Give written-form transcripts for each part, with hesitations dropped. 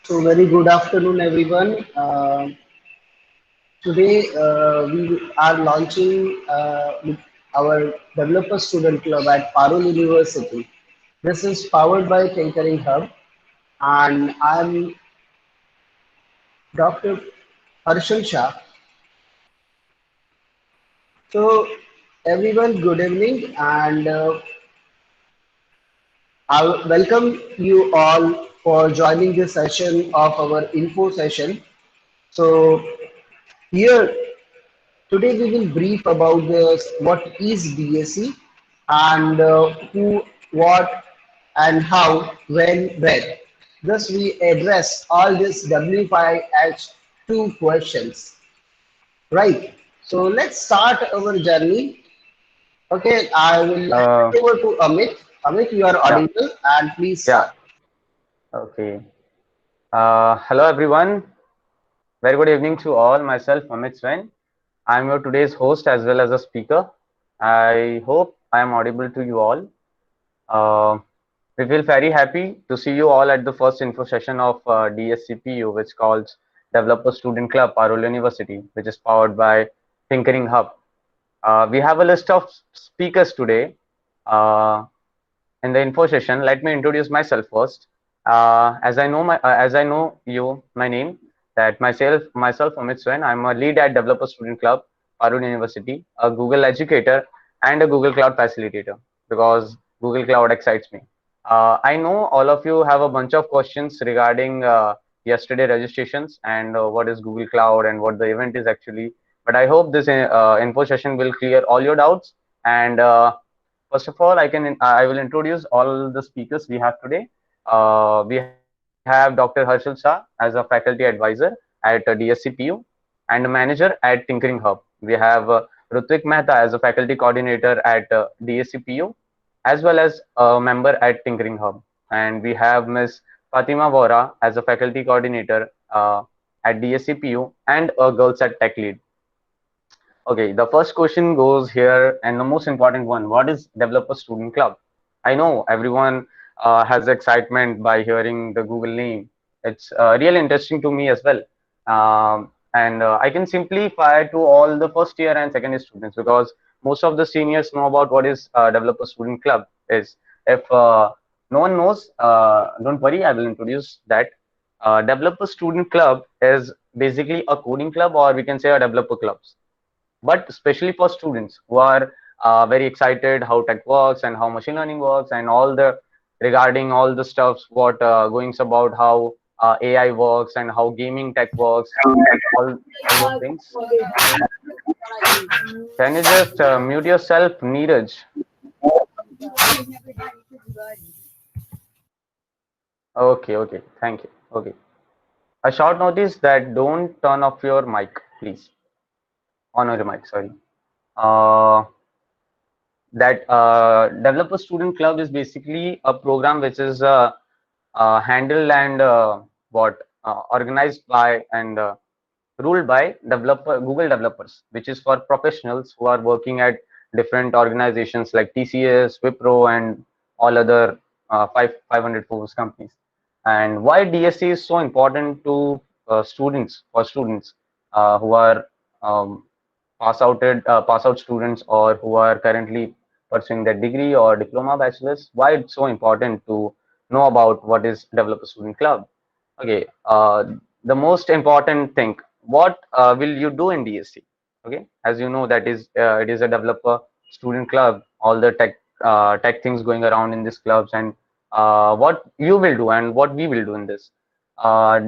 So very good afternoon, everyone. Today we are launching with our Developer Student Club at Parul University. This is powered by Tinkering Hub, and I'm Dr. Harshal Shah. So everyone, good evening, and I welcome you all for joining this session of our info session. So here today we will brief about this, what is DSC and who, what, and how, when, where. Thus we address all this WFI2 questions, right? So let's start our journey. Okay, I will hand Uh, over to Amit. Amit, you are yeah, audible and please yeah, start. okay. Hello, everyone. Very good evening to all. Myself, Amit Swain. I'm your today's host as well as a speaker. I hope I am audible to you all. Uh, we feel very happy to see you all at the first info session of DSCPU, which calls Developer Student Club, Parul University, which is powered by Tinkering Hub. We have a list of speakers today. Uh, in the info session, let me introduce myself first. As I know you, my name, that myself Amit Swain. I'm a lead at Developer Student Club, Parul University, a Google educator and a Google Cloud facilitator because Google Cloud excites me. I know all of you have a bunch of questions regarding yesterday registrations and what is Google Cloud and what the event is actually. But I hope this info session will clear all your doubts and first of all, I will introduce all the speakers we have today. We have Dr. Harshal Shah as a faculty advisor at DSCPU and a manager at Tinkering Hub. We have Rutvik Mehta as a faculty coordinator at DSCPU as well as a member at Tinkering Hub. And we have Ms. Fatima Vora as a faculty coordinator at DSCPU and a Girls at Tech lead. Okay, the first question goes here, and the most important one: what is Developer Student Club? I know everyone has excitement by hearing the Google name. It's really interesting to me as well, and I can simplify to all the first year and second year students because most of the seniors know about what is Developer Student Club is. If no one knows, don't worry, I will introduce that. Developer Student Club is basically a coding club, or we can say a developer club, but especially for students who are very excited how tech works and how machine learning works and all the regarding all the stuffs what goings about how AI works and how gaming tech works, all those things. Can you just mute yourself, Neeraj? Okay, okay, thank you. Okay, a short notice that don't turn off your mic, please. On your mic, sorry. uh, that developer student club is basically a program which is handled and what organized by and ruled by developer Google developers, which is for professionals who are working at different organizations like TCS, Wipro, and all other 500 Forbes companies. And why DSC is so important to students, for students who are um, pass out students or who are currently pursuing their degree or diploma bachelor's, why it's so important to know about what is developer student club. Okay, the most important thing, what will you do in DSC? Okay, as you know, that is it is a developer student club, all the tech things going around in these clubs, and what you will do and what we will do in this. uh,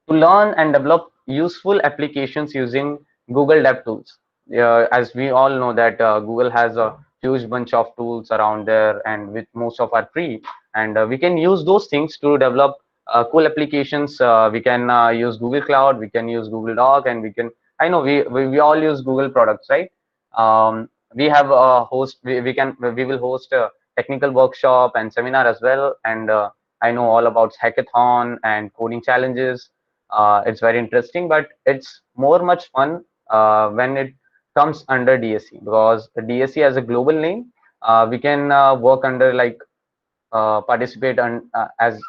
to learn and develop useful applications using Google Dev Tools. As we all know that Google has a huge bunch of tools around there, and with most of are free, and we can use those things to develop cool applications. We can use Google Cloud, we can use Google Doc, and we can. I know we all use Google products, right? We have a host. We will host a technical workshop and seminar as well, and I know all about hackathon and coding challenges. It's very interesting, but it's more much fun when it comes under DSC, because DSC as a global name, we can work under like participate as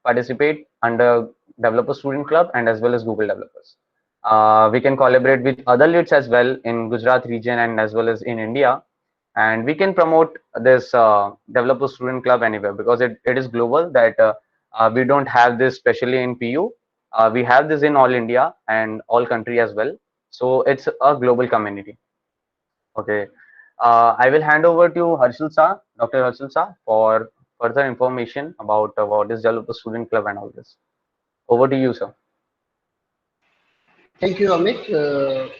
participate under Developer Student Club and as well as Google Developers. We can collaborate with other leads as well in Gujarat region and as well as in India, and we can promote this Developer Student Club anywhere because it is global, that we don't have this specially in PU. We have this in all India and all country as well. So it's a global community. Okay. I will hand over to Harshal Shah, Dr. Harshal Shah, for further information about what is Developer Student Club and all this. Over to you, sir. Thank you, Amit.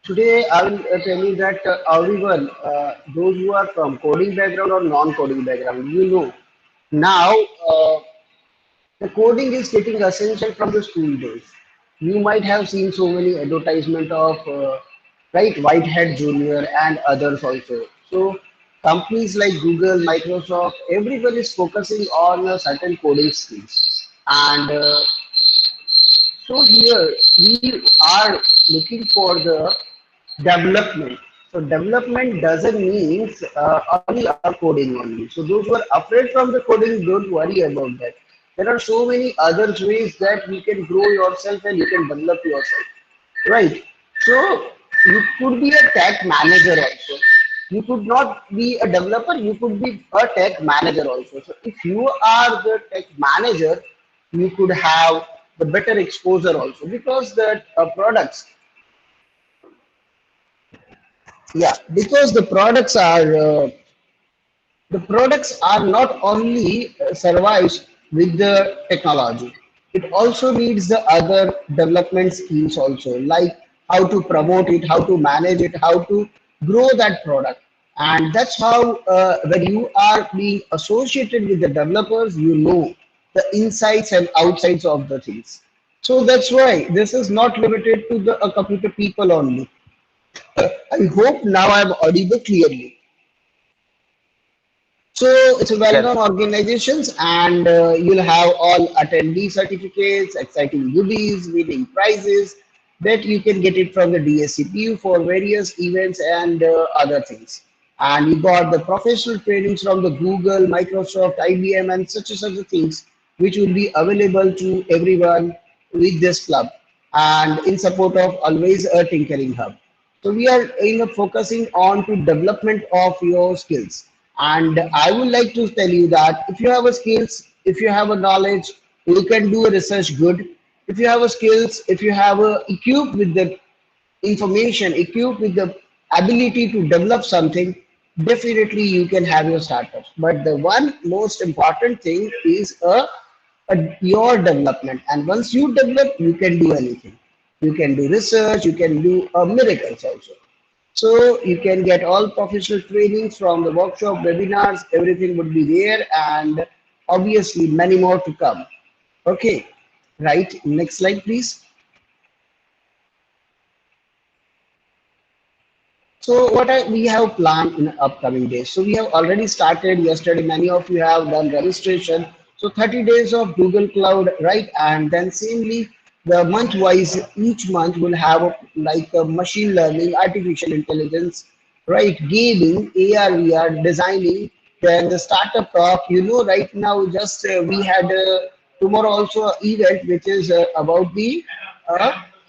Today, I will tell you that everyone, those who are from coding background or non-coding background, you know, now the coding is getting essential from the school days. You might have seen so many advertisement of right Whitehead Junior and others also. So companies like Google, Microsoft, everyone is focusing on certain coding skills, and so here we are looking for the development. So development doesn't mean only our coding only. So those who are afraid from the coding, don't worry about that. There are so many other ways that you can grow yourself and you can develop yourself. Right. So you could be a tech manager also. You could not be a developer, you could be a tech manager also. So if you are the tech manager, you could have the better exposure also because the products, yeah, because the products are not only survives with the technology, it also needs the other development skills also, like how to promote it, how to manage it, how to grow that product. And that's how when you are being associated with the developers, you know the insides and outsides of the things. So that's why this is not limited to the computer people only. I hope now I'm audible clearly. So it's a Yes. well-known organizations, and you'll have all attendee certificates, exciting goodies, winning prizes that you can get it from the DSCPU for various events and other things. And you got the professional trainings from the Google, Microsoft, IBM, and such things, which will be available to everyone with this club, and in support of always a tinkering hub. So we are focusing on to development of your skills. And I would like to tell you that if you have a skills, if you have a knowledge, you can do a research good. If you have a skills, if you have a equipped with the information, equipped with the ability to develop something, definitely you can have your startups. But the one most important thing is your development. And once you develop, you can do anything. You can do research, you can do miracles also. So you can get all professional trainings from the workshop, webinars, everything would be there, and obviously many more to come. Okay, right. Next slide, please. So we have planned in upcoming days. So we have already started yesterday. Many of you have done registration. So 30 days of Google Cloud, right? And then samely the month wise, each month will have like a machine learning, artificial intelligence, right? Gaming, AR, VR, designing, then the startup talk. Right now just we had tomorrow also a event which is about the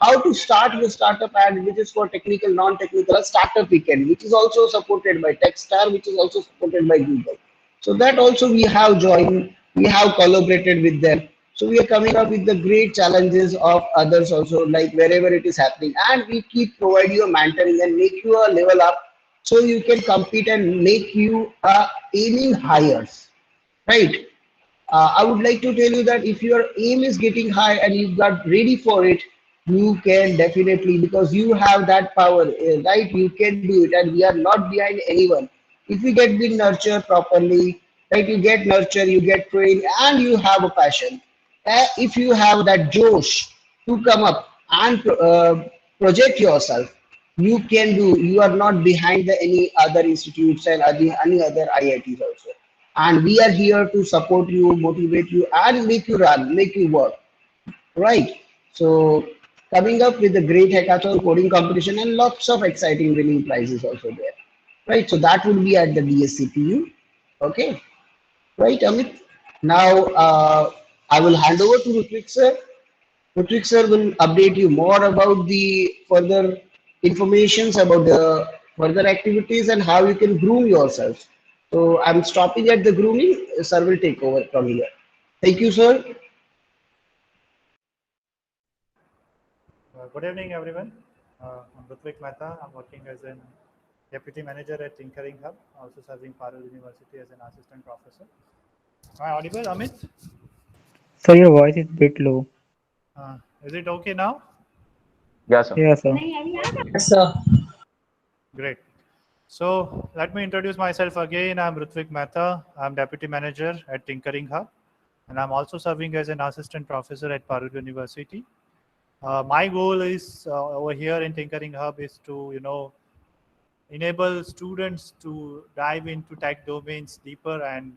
how to start your startup, and which is for technical, non-technical, a startup weekend, which is also supported by Techstar, which is also supported by Google. So that also we have joined, we have collaborated with them. So we are coming up with the great challenges of others also, like wherever it is happening, and we keep provide you a mentoring and make you a level up, so you can compete and make you aiming higher, right? I would like to tell you that if your aim is getting high and you got ready for it, you can definitely, because you have that power, right? You can do it, and we are not behind anyone. If you get been nurtured properly, right? You get nurtured, you get trained, and you have a passion. If you have that Josh to come up and project yourself, you can do. You are not behind any other institutes and any other IITs also, and we are here to support you, motivate you, and make you run, make you work, right? So coming up with a great hackathon coding competition and lots of exciting winning prizes also there, right? So that would be at the DSCPU. Okay, right, Amit? Now I will hand over to Ritwik sir. Ritwik sir will update you more about the further informations about the further activities and how you can groom yourself. So I'm stopping at the grooming. Sir will take over from here. Thank you, sir. Good evening, everyone. I'm Rutvik Mehta. I'm working as an deputy manager at Tinkering Hub, also serving Parul University as an assistant professor. Am I audible, Amit? So your voice is bit low. Is it okay now? Yeah, sir. Yeah, sir. Yes, sir. Great. So let me introduce myself again. I'm Rutvik Mehta. I'm deputy manager at Tinkering Hub, and I'm also serving as an assistant professor at Parul University. My goal is over here in Tinkering Hub is to enable students to dive into tech domains deeper and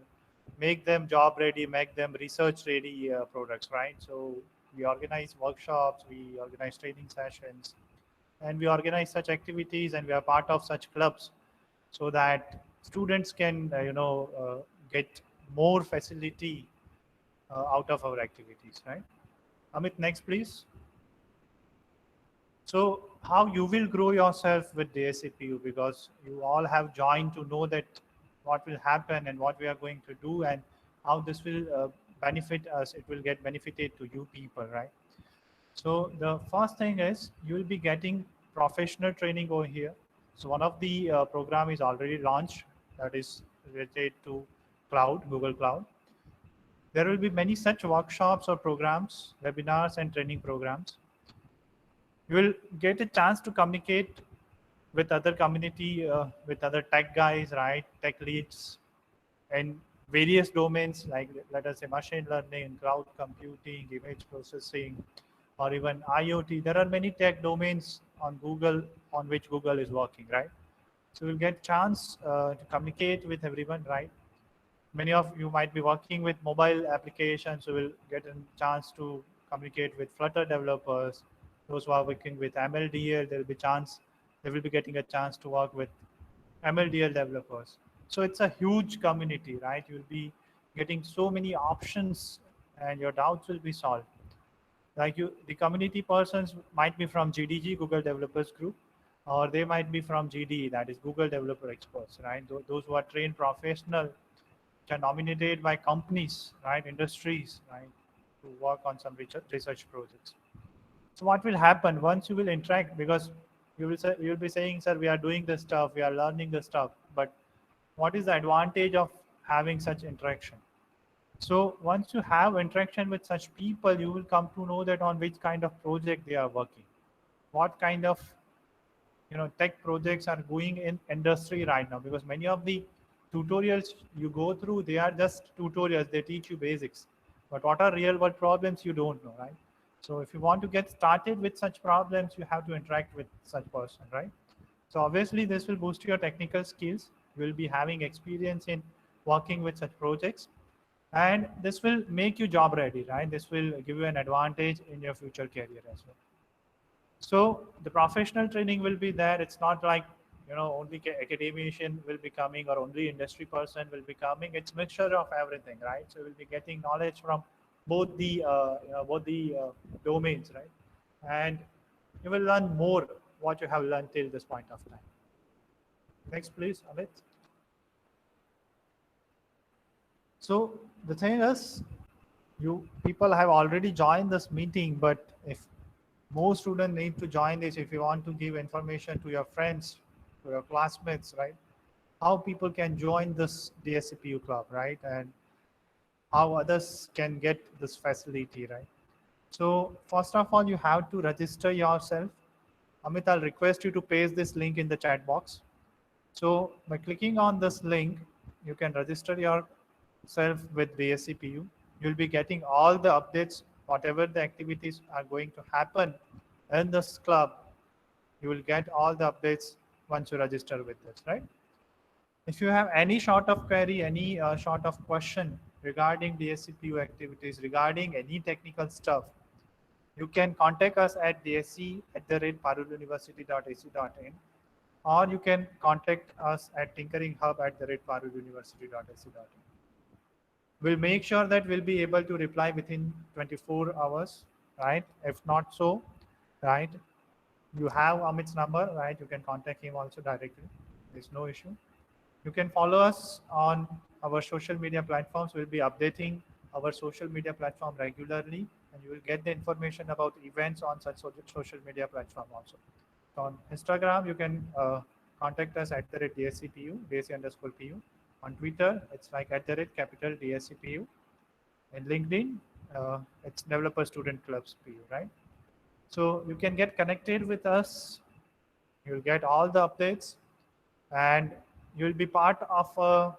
make them job ready, make them research ready products, right? So we organize workshops, we organize training sessions, and we organize such activities, and we are part of such clubs so that students can get more facility out of our activities, right? Amit, next please. So how you will grow yourself with the SAPU, because you all have joined to know that what will happen and what we are going to do and how this will benefit us. It will get benefited to you people, right? So the first thing is you will be getting professional training over here. So one of the program is already launched, that is related to cloud, Google Cloud. There will be many such workshops or programs, webinars and training programs. You will get a chance to communicate with other community, with other tech guys, right? Tech leads in various domains, like let us say machine learning, cloud computing, image processing, or even IoT. There are many tech domains on Google on which Google is working, right? So we'll get chance to communicate with everyone, right? Many of you might be working with mobile applications, so we'll get a chance to communicate with Flutter developers. Those who are working with MLDL, there will be chance they will be getting a chance to work with MLDL developers. So it's a huge community, right? You'll be getting so many options, and your doubts will be solved. Like you, the community persons might be from GDG, Google Developers Group, or they might be from GDE, that is Google Developer Experts, right? Those who are trained professional, which are nominated by companies, right, industries, right, to work on some research projects. So what will happen once you will interact? Because you will be saying, sir, we are doing this stuff, we are learning this stuff, but what is the advantage of having such interaction? So once you have interaction with such people, you will come to know that on which kind of project they are working, what kind of tech projects are going in industry right now, because many of the tutorials you go through, they are just tutorials, they teach you basics, but what are real world problems you don't know, right? So if you want to get started with such problems, you have to interact with such person, right? So obviously this will boost your technical skills. You will be having experience in working with such projects, and this will make you job ready, right? This will give you an advantage in your future career as well. So the professional training will be there. It's not like only academician will be coming or only industry person will be coming. It's mixture of everything, right? So we'll be getting knowledge from both the domains, right? And you will learn more what you have learned till this point of time. Next, please, Amit. So the thing is, you people have already joined this meeting, but if more students need to join this, if you want to give information to your friends, to your classmates, right? How people can join this DSCPU club, right? And how others can get this facility, right? So first of all, you have to register yourself. Amit, I'll request you to paste this link in the chat box. So by clicking on this link, you can register yourself with DSCPU. You'll be getting all the updates, whatever the activities are going to happen in this club. You will get all the updates once you register with this, right? If you have any sort of query, any sort of question regarding DSCPU activities, regarding any technical stuff, you can contact us at dsc@paruluniversity.ac.in, or you can contact us at tinkeringhub@paruluniversity.ac.in. We'll make sure that we'll be able to reply within 24 hours, right? If not so, right, you have Amit's number, right? You can contact him also directly. There's no issue. You can follow us on our social media platforms. We'll be updating our social media platform regularly, and you will get the information about events on such social media platform also. So on Instagram, you can contact us at the rate DSCPU, DSC_PU. On Twitter, it's like at the rate capital DSCPU. In LinkedIn, it's Developer Student Clubs PU, right? So you can get connected with us. You'll get all the updates, and you'll be part of a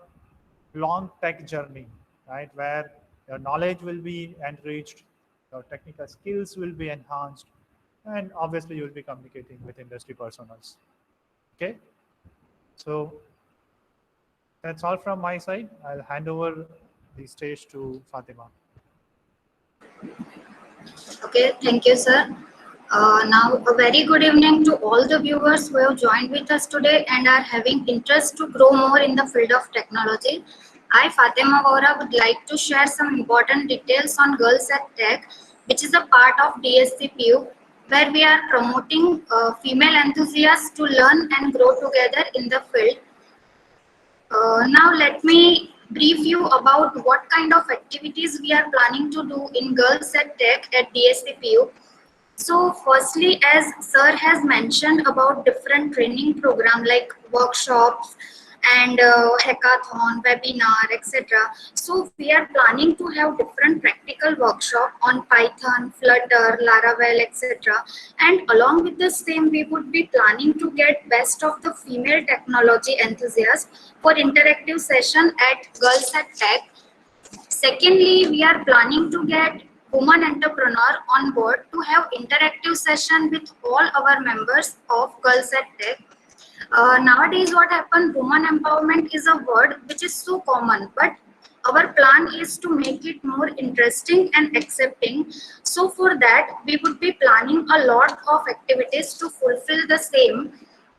long tech journey, right? Where your knowledge will be enriched, your technical skills will be enhanced, and obviously you'll be communicating with industry personas. Okay, so that's all from my side. I'll hand over the stage to Fatima. Okay, thank you, sir. Now, a very good evening to all the viewers who have joined with us today and are having interest to grow more in the field of technology. I, Fatima Vora, would like to share some important details on Girls at Tech, which is a part of DSCPU, where we are promoting female enthusiasts to learn and grow together in the field. Now let me brief you about what kind of activities we are planning to do in Girls at Tech at DSCPU. So firstly, as sir has mentioned about different training program like workshops and hackathon, webinar, etc. So we are planning to have different practical workshop on Python, Flutter, Laravel, etc. And along with the same, we would be planning to get best of the female technology enthusiasts for interactive session at Girls at Tech. Secondly, we are planning to get woman entrepreneur on board to have interactive session with all our members of Girls at Tech. Nowadays, what happened, woman empowerment is a word which is so common, but our plan is to make it more interesting and accepting. So for that, we would be planning a lot of activities to fulfill the same.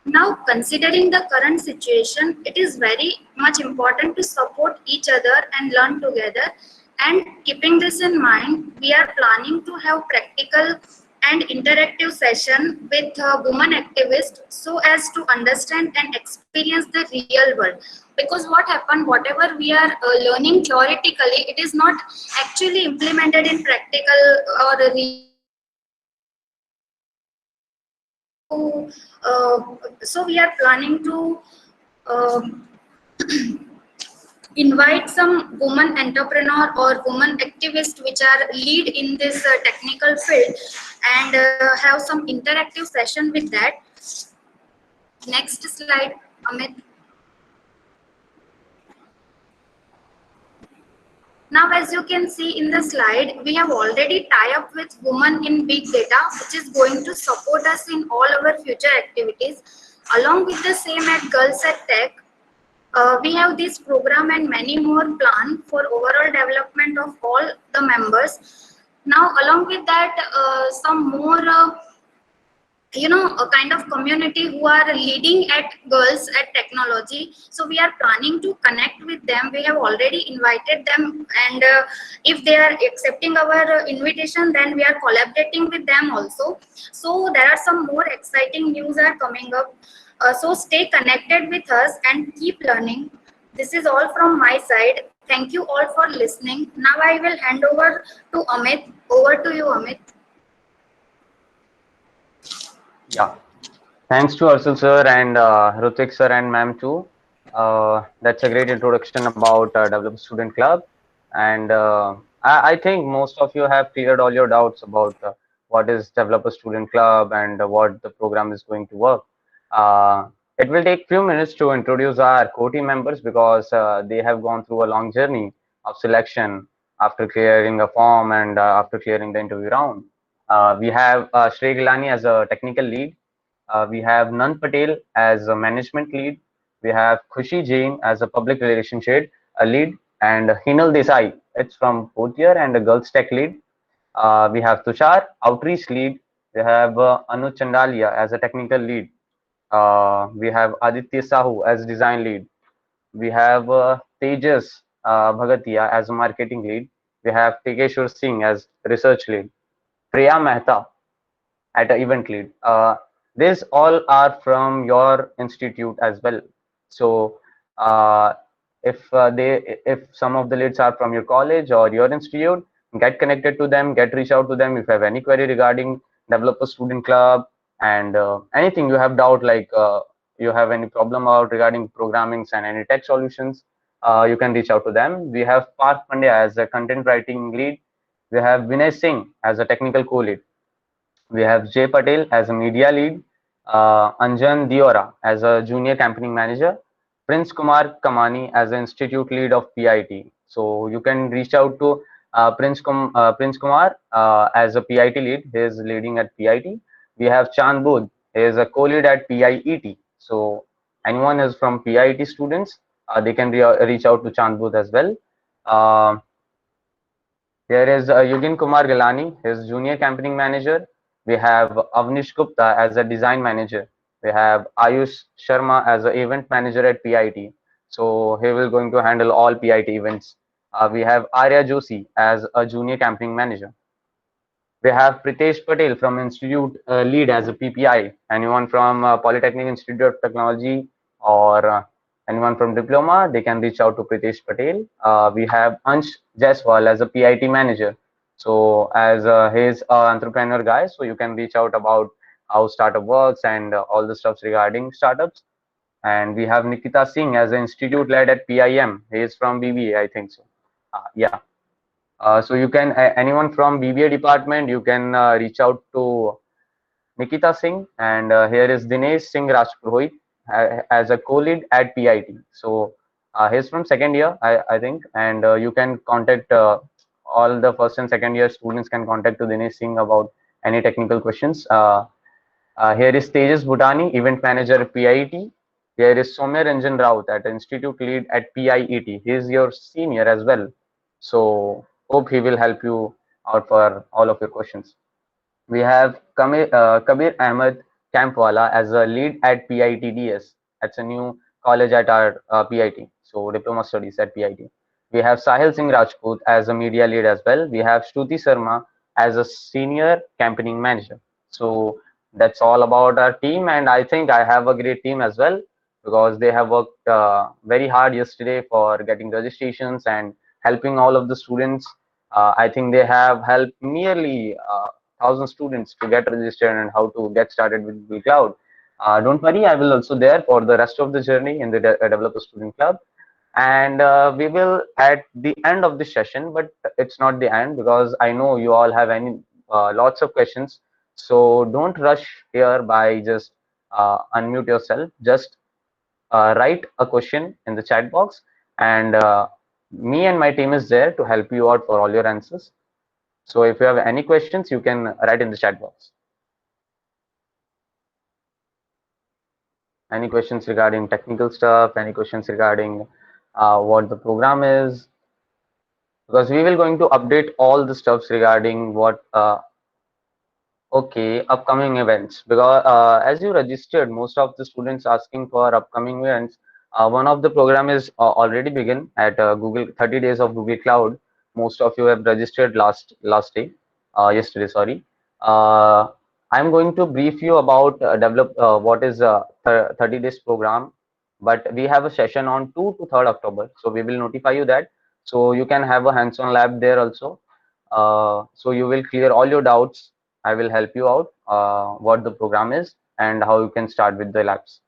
Now, considering the current situation, it is very much important to support each other and learn together. And keeping this in mind, we are planning to have practical and interactive session with women activists so as to understand and experience the real world. Because what happened, whatever we are learning theoretically, it is not actually implemented in practical or so we are planning to invite some woman entrepreneur or woman activist which are lead in this technical field and have some interactive session with that. Next slide, Amit. Now, as you can see in the slide, we have already tied up with Women in Big Data, which is going to support us in all our future activities. Along with the same at Girls at Tech, we have this program and many more planned for overall development of all the members. Now, along with that, some more a kind of community who are leading at Girls at Technology. So we are planning to connect with them. We have already invited them, and if they are accepting our invitation, then we are collaborating with them also. So there are some more exciting news are coming up. So stay connected with us and keep learning. This is all from my side. Thank you all for listening. Now I will hand over to Amit. Over to you, Amit. Yeah, thanks to Arsul sir and Rutik sir and ma'am too. That's a great introduction about Developer Student Club, and I think most of you have cleared all your doubts about what is Developer Student Club and what the program is going to work. It will take few minutes to introduce our core team members because they have gone through a long journey of selection after clearing a form and after clearing the interview round. We have Shrey Gilani as a technical lead. We have Nand Patel as a management lead. We have Khushi Jain as a public relationship lead, and Hinal Desai, it's from fourth year and a girls tech lead. We have Tushar, outreach lead. We have Anu Chandalia as a technical lead. We have Aditya Sahu as design lead. We have Tejas Bhagatia as a marketing lead. We have Tekeshwar Singh as research lead. Priya Mehta at an event lead. These all are from your institute as well. So if some of the leads are from your college or your institute, get connected to them, reach out to them if you have any query regarding developer student club and anything you have doubt, like you have any problem out regarding programming and any tech solutions, you can reach out to them. We have Parth Pandya as a content writing lead. We have Vinay Singh as a technical co-lead. We have Jay Patel as a media lead, Anjan Diora as a junior campaigning manager, Prince Kumar Kamani as an institute lead of PIT. So you can reach out to Prince Kumar as a PIT lead. He is leading at PIT. We have Chand Budh. He is a co-lead at PIET. So anyone is from PIT students, they can reach out to Chand Budh as well. Uh, there is Yugin Kumar Gilani, his junior campaigning manager. We have Avnish Gupta as a design manager. We have Ayush Sharma as an event manager at PIT. So he will going to handle all PIT events. We have Arya Joshi as a junior campaigning manager. We have Pritesh Patel from Institute lead as a PPI. Anyone from Polytechnic Institute of Technology or anyone from Diploma, they can reach out to Pritesh Patel. We have Ansh Jaiswal as a PIT manager. So as he's an entrepreneur guy, so you can reach out about how startup works and all the stuffs regarding startups. And we have Nikita Singh as an institute led at PIM. He is from BBA, I think so. Yeah. So you can anyone from BBA department, you can reach out to Nikita Singh, and here is Dinesh Singh Rajpurohit as a co-lead at PIT. So he's from second year, I think, and you can contact all the first and second year students can contact to Dinesh Singh about any technical questions. Here is Tejas Bhutani, event manager at PIT. Here is Soumya Ranjan Raut at institute lead at PIET. He is your senior as well. So hope he will help you out for all of your questions. We have Kabir Ahmed Campwala as a lead at PITDS. That's a new college at our PIT. So diploma studies at PIT. We have Sahil Singh Rajput as a media lead as well. We have Shruti Sharma as a senior campaigning manager. So that's all about our team, and I think I have a great team as well because they have worked very hard yesterday for getting registrations and helping all of the students. I think they have helped nearly 1,000 students to get registered and how to get started with Google Cloud. Don't worry, I will also there for the rest of the journey in the Developer Student Club. And we will at the end of the session, but it's not the end because I know you all have any lots of questions. So don't rush here by just unmute yourself. Just write a question in the chat box, and me and my team is there to help you out for all your answers. So if you have any questions, you can write in the chat box. Any questions regarding technical stuff? Any questions regarding what the program is? Because we will going to update all the stuffs regarding what okay, upcoming events. Because as you registered, most of the students asking for upcoming events. One of the program is already begin at Google 30 days of Google Cloud. Most of you have registered last day, yesterday. Sorry. I'm going to brief you about develop what is 30 days program. But we have a session on 2 to 3rd October, so we will notify you that. So you can have a hands-on lab there also. So you will clear all your doubts. I will help you out what the program is and how you can start with the labs.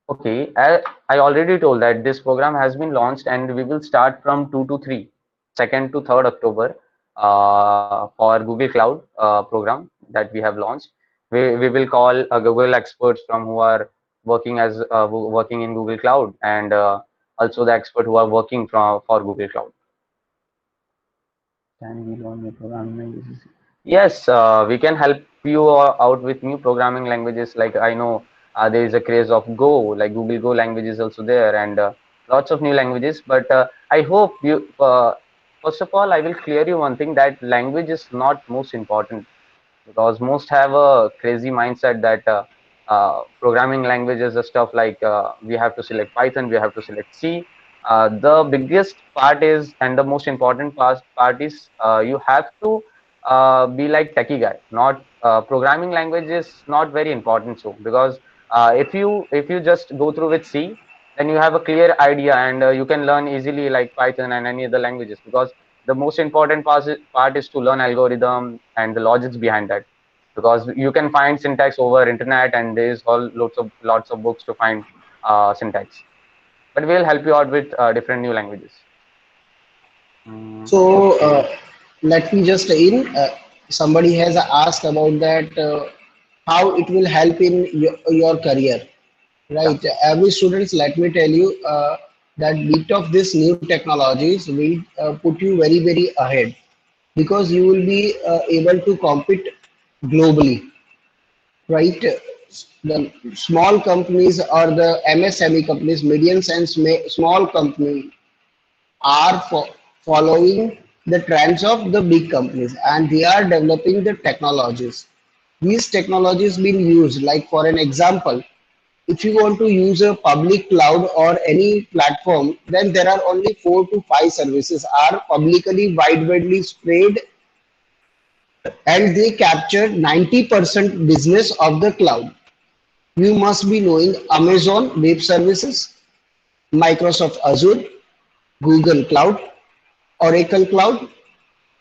Okay, I already told that this program has been launched and we will start from 2 to 3, 2nd to 3rd October for Google Cloud program that we have launched. We will call Google experts from who are working as working in Google Cloud, and also the expert who are working for Google Cloud. Can we learn new programming languages? Yes, we can help you out with new programming languages. Like I know there is a craze of Go, like Google Go language is also there, and lots of new languages. But I hope you, first of all, I will clear you one thing, that language is not most important, because most have a crazy mindset that programming languages, the stuff like we have to select Python, we have to select C. The biggest part is, and the most important part is, you have to be like techie guy. Not programming language is not very important, so because if you just go through with C, then you have a clear idea, and you can learn easily like Python and any other languages, because the most important part is to learn algorithm and the logics behind that, because you can find syntax over internet, and there's all lots of books to find syntax, but we'll help you out with different new languages. So Okay. let me just in. Somebody has asked about that how it will help in your career, Yeah. right? Every students, let me tell you that bit of this new technologies will put you very ahead because you will be able to compete globally, right? The small companies or the MSME companies, medium and small company are following the trends of the big companies and they are developing the technologies. These technologies being used, like for an example, if you want to use a public cloud or any platform, then there are only 4 to 5 services are publicly widely spread and they capture 90% business of the cloud. You must be knowing Amazon Web Services, Microsoft Azure, Google Cloud, Oracle Cloud,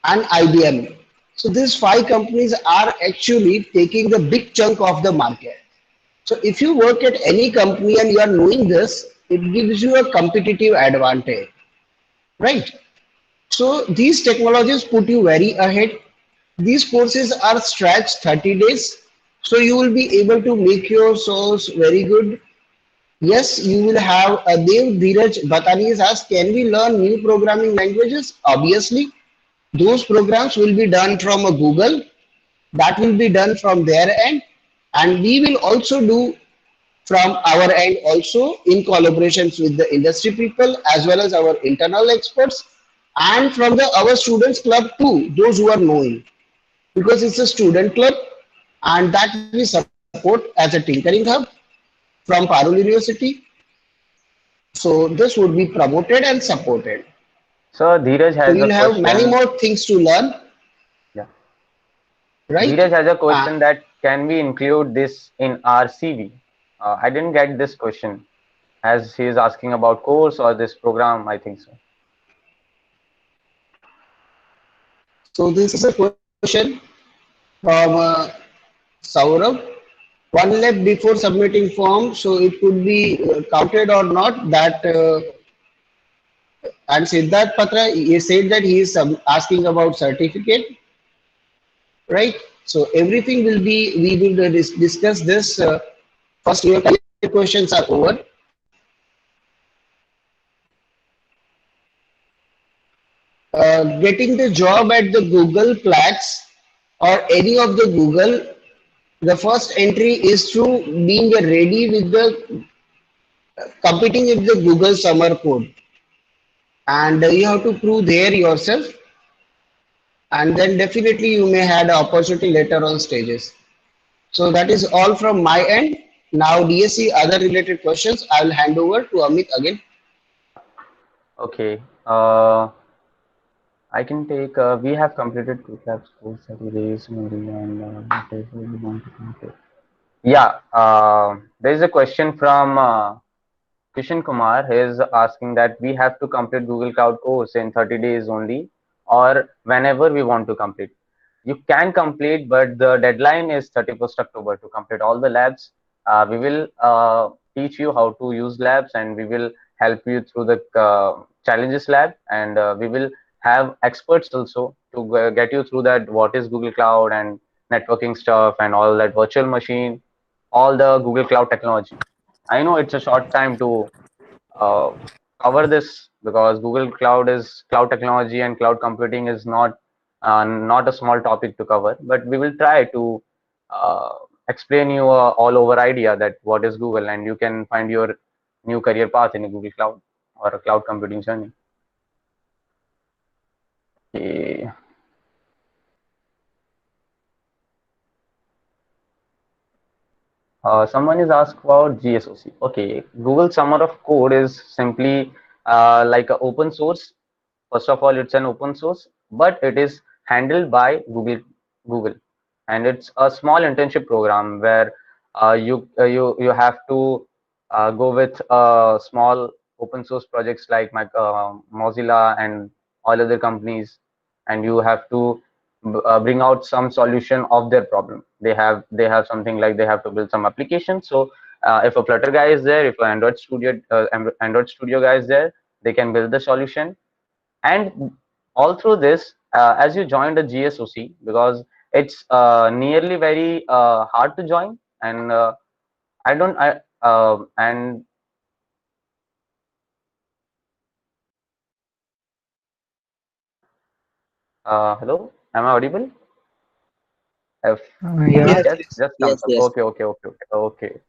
and IBM. So these 5 companies are actually taking the big chunk of the market. So if you work at any company and you are knowing this, it gives you a competitive advantage, right? So these technologies put you very ahead. These courses are stretched 30 days. So you will be able to make your source very good. Yes, you will have Dev Dheeraj Bhatani has asked, can we learn new programming languages? Obviously, those programs will be done from a Google, that will be done from their end, and we will also do from our end also in collaborations with the industry people as well as our internal experts and from the our students club too, those who are knowing, because it's a student club and that we support as a tinkering hub from Parul University. So this would be promoted and supported. So Dheeraj So has a you'll have many question. more things to learn, Yeah. right? Dheeraj has a Uh, question that can we include this in our CV? I didn't get this question, as he is asking about course or this program. I think so. so this is a question from Saurabh. One lap before submitting form, so it could be counted or not. That and Siddharth Patra, he said that he is asking about certificate, right? So everything will be, we will discuss this. First, your questions are over. Getting the job at the Google Plex or any of the Google, the first entry is through being ready with the competing with the Google summer code, and you have to prove there yourself, and then definitely you may have the opportunity later on stages. So that is all from my end. Now DSC other related questions I will hand over to Amit again. Okay. I can take. We have completed two labs course 30 days maybe, and what is it we want to complete? Yeah. There is a question from Kishan Kumar. He is asking that we have to complete Google Cloud course in 30 days only, or whenever we want to complete. You can complete, but the deadline is 31st October to complete all the labs. We will teach you how to use labs, and we will help you through the challenges lab, and we will have experts also to get you through that what is Google Cloud and networking stuff and all that virtual machine, all the Google Cloud technology. I know it's a short time to uh, cover this, because Google Cloud is cloud technology and cloud computing is not a small topic to cover. But we will try to uh, explain you a all over idea that what is Google, and you can find your new career path in a Google Cloud or a cloud computing journey. Okay. Someone is asked about GSOC. Okay, Google Summer of Code is simply like a open source. First of all, it's an open source, but it is handled by Google, and it's a small internship program where you have to go with small open source projects like Mozilla and all other companies, and you have to bring out some solution of their problem. They have something like they have to build some application. So if a Flutter guy is there, if an Android Studio guy is there, they can build the solution. And all through this, as you joined a GSOC, because it's nearly very hard to join, and I don't I and hello, am I audible? If Yeah. Yes, yes, yes. just thumbs Yes, up. yes. Okay.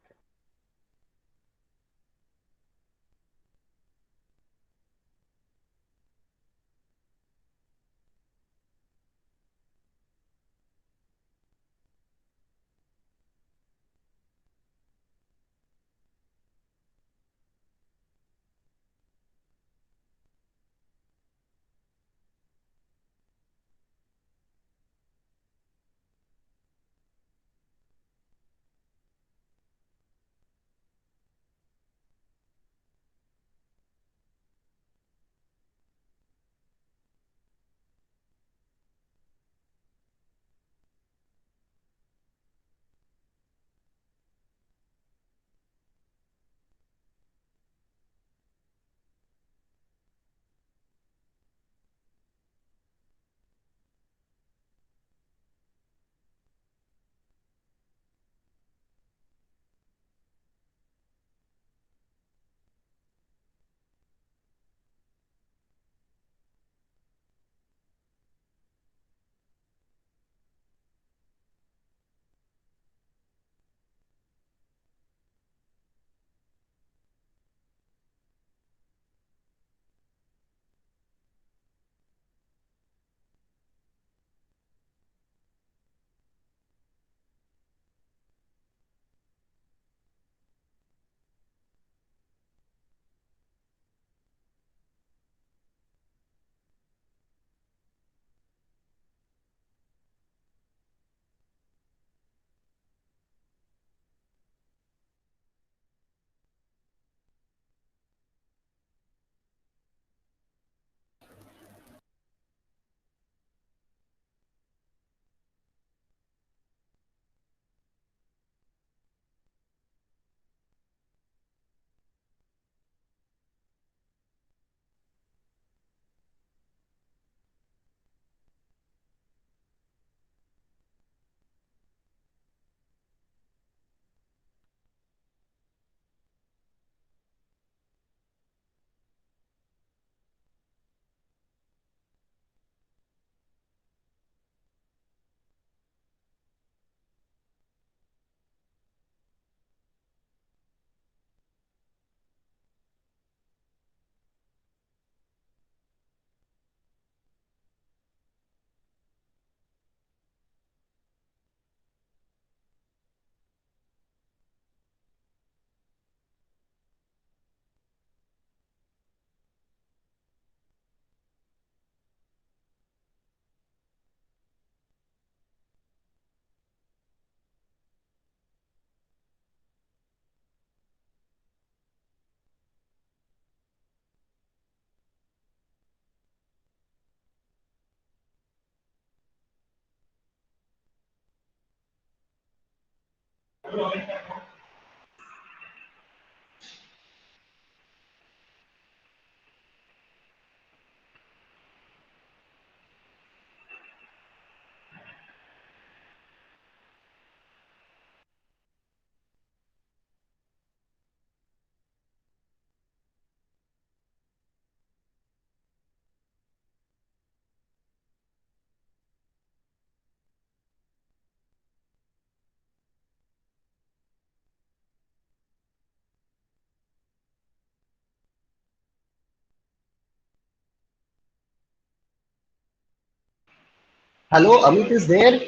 Hello, Amit is there.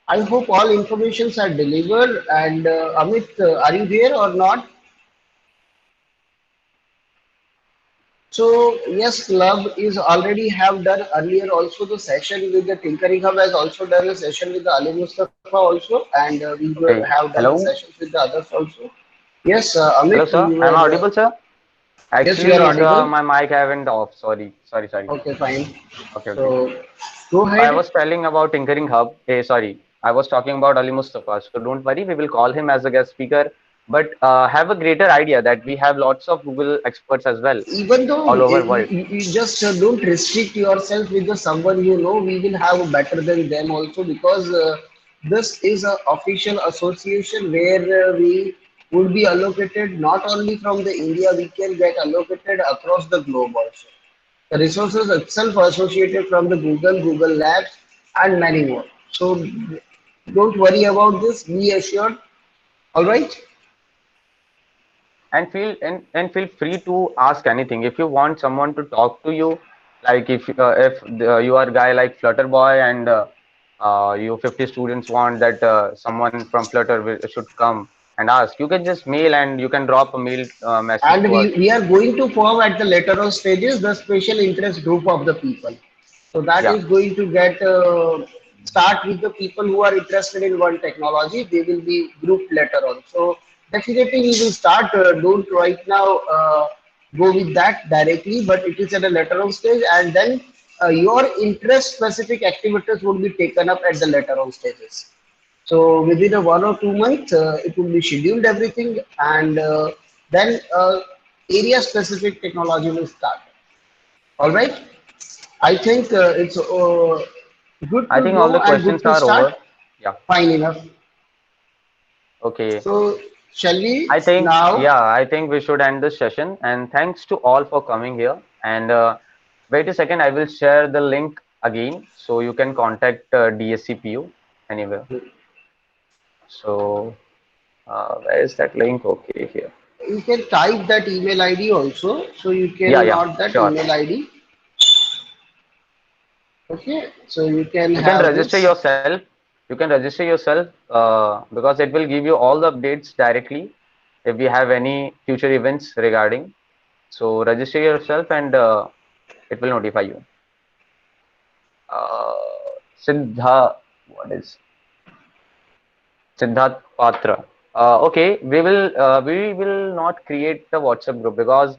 I hope all informations are delivered. And Amit, are you there or not? So yes, Club is already have done earlier also the session with the Tinkering Hub has also done a session with the Ali Mustafa also, and we will Okay. have done the Hello. sessions with the others also. Yes, Hello, Amit, sir. you Am were I audible, sir? yes, you are Actually, audible. my mic haven't off. Sorry. Sorry. Sorry. Okay, fine. Okay. Okay. So go I ahead. was telling about Tinkering Hub. Sorry. I was talking about Ali Mustafa. So don't worry. We will call him as a guest speaker. But have a greater idea that we have lots of Google experts as well Even though all over world. you just don't restrict yourself with the someone you know, we will have better than them also because this is a official association where we would be allocated not only from the India, we can get allocated across the globe also. The resources itself are associated from the Google, Google Labs, and many more. So don't worry about this. Be assured. All right. And feel free to ask anything if you want someone to talk to you, like if you are a guy like Flutter Boy and you 50 students want that someone from Flutter should come and ask, you can just mail and you can drop a mail message And to us. we are going to form at the later on stages the special interest group of the people. So that Yeah. is going to get start with the people who are interested in one technology. They will be grouped later on. So definitely we will start. Don't right now go with that directly, but it is at a later on stage, and then your interest specific activities will be taken up at the later on stages. So within a 1 or 2 months, it will be scheduled everything, and then area specific technology will start. All right. I think it's good I to think all know the and good questions to are start. over. Yeah. Fine enough. Okay. So shall we now? Yeah, I think we should end this session. And thanks to all for coming here. And wait a second, I will share the link again so you can contact DSCPU anywhere. So where is that link? Okay, here. You can type that email ID also. So you Yeah, can yeah, note that sure. email ID. Okay. So you can You can have register this. yourself. You can register yourself because it will give you all the updates directly if we have any future events regarding. So register yourself and it will notify you. Uh, Siddha, what is Siddharth Patra? Okay, we will not create the WhatsApp group because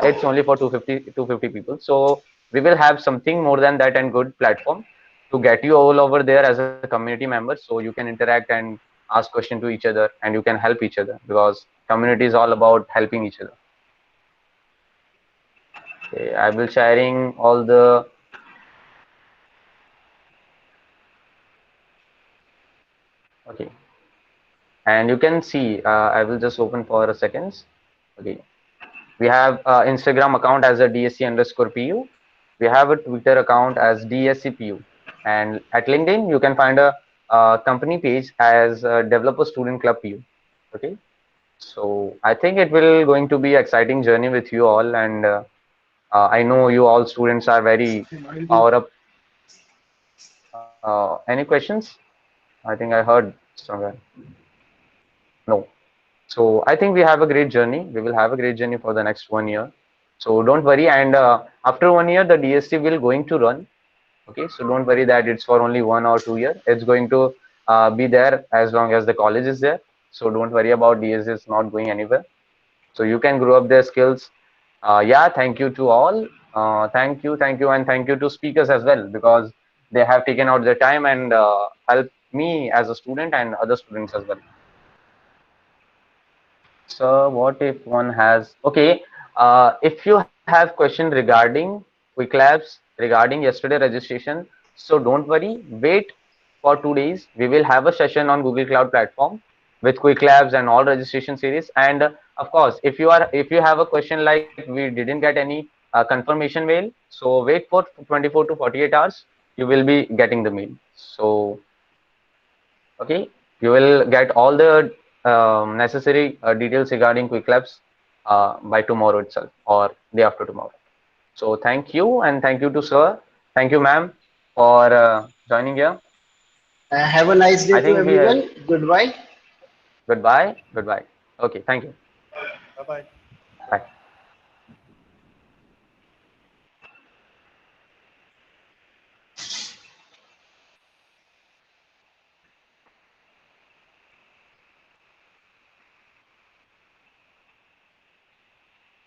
it's only for 250 people. So we will have something more than that and good platform to get you all over there as a community member, so you can interact and ask question to each other and you can help each other because community is all about helping each other. Okay, I will sharing all the. Okay, and you can see I will just open for a seconds. Okay, we have Instagram account as a DSC_PU. We have a Twitter account as DSCPU, and at LinkedIn you can find a company page as Developer Student Club PU. Okay, so I think it will going to be exciting journey with you all, and I know you all students are very power up. Any questions? I think I heard somewhere. No. So I think we have a great journey. We will have a great journey for the next 1 year. So don't worry. And after 1 year, the DSC will going to run. Okay. So don't worry that it's for only 1 or 2 year. It's going to be there as long as the college is there. So don't worry about DSC is not going anywhere. So you can grow up their skills. Yeah. Thank you to all. Thank you, and thank you to speakers as well because they have taken out their time and helped me as a student and other students as well. So what if one has, okay, if you have question regarding Quick Labs, regarding yesterday registration, so don't worry, wait for 2 days. We will have a session on Google Cloud platform with Quick Labs and all registration series. And of course, if you have a question like we didn't get any confirmation mail, so wait for 24 to 48 hours, you will be getting the mail. So okay, you will get all the necessary details regarding Quick Labs by tomorrow itself or day after tomorrow. So thank you, and thank you to sir. Thank you, ma'am, for joining here. Have a nice day I to think we have everyone. Goodbye. goodbye. Goodbye. Okay. Thank you. Bye bye. Bye.